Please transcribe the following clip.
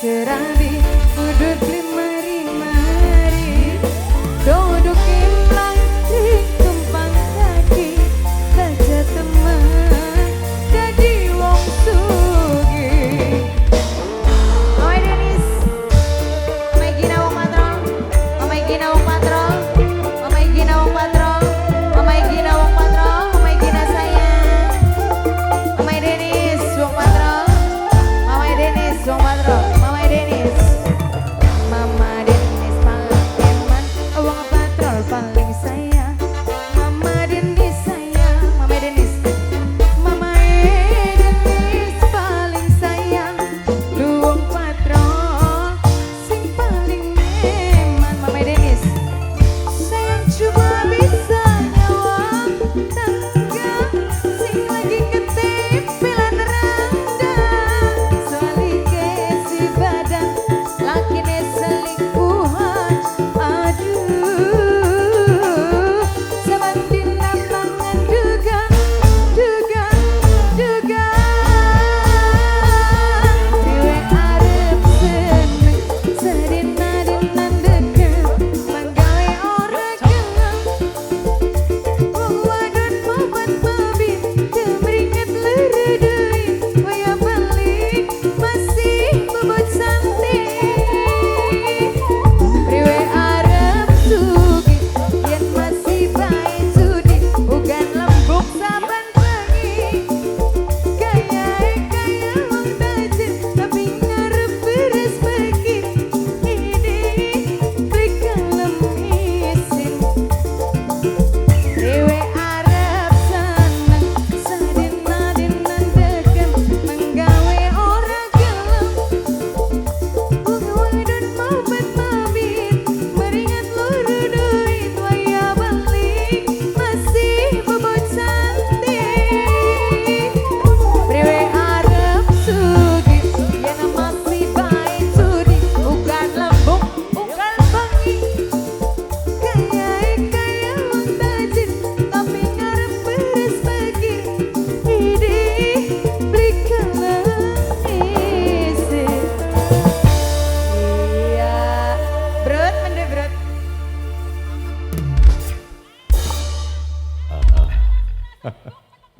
serabi udut limari-mari duduk lagi tumpang kaki saja teman jadi wong sugih. Oi Denis, Omai Gina wong patrol, Omai Gina wong patrol, Omai Gina wong patrol, Omai Gina wong patrol, Omai Gina sayang, Omai Denis wong patrol, Omai Denis wong patrol, Omai Denis, Mama Denis paling eman, wong patrol paling sayang, Mama Denis sayang, Mama Denis, Mama Denis paling sayang, lu wong patrol sing paling eman, Mama Denis sayang cuma bisa nyawang tangga sing lagi ketempelan randa soalike si badan lakine selingkuhan aduh sebantin nampangan dugan riwe arep seneng sedina-dinan deket manggawe ora gelem wong wadon mobat mabit kemringet lerudui waya balik masih bobot santai riwe arep sugih yen masih bae sudi ugan lembuk saban bengi kayae kaya wong tajir tapi ngarep beres pergi ini klik kalem isin riwe arep seneng sedina-dinan deket menggawe ora gelem wong wadon mobat mabit meringat loro duit waya balik masih bobot santai riwe arep sugih yen masih bae sudi ugan lembuk ugan bengi kayae kaya wong tajir tapi ngarep beres pergi idih beli kalem isin iya brut mende brut Ah, ah.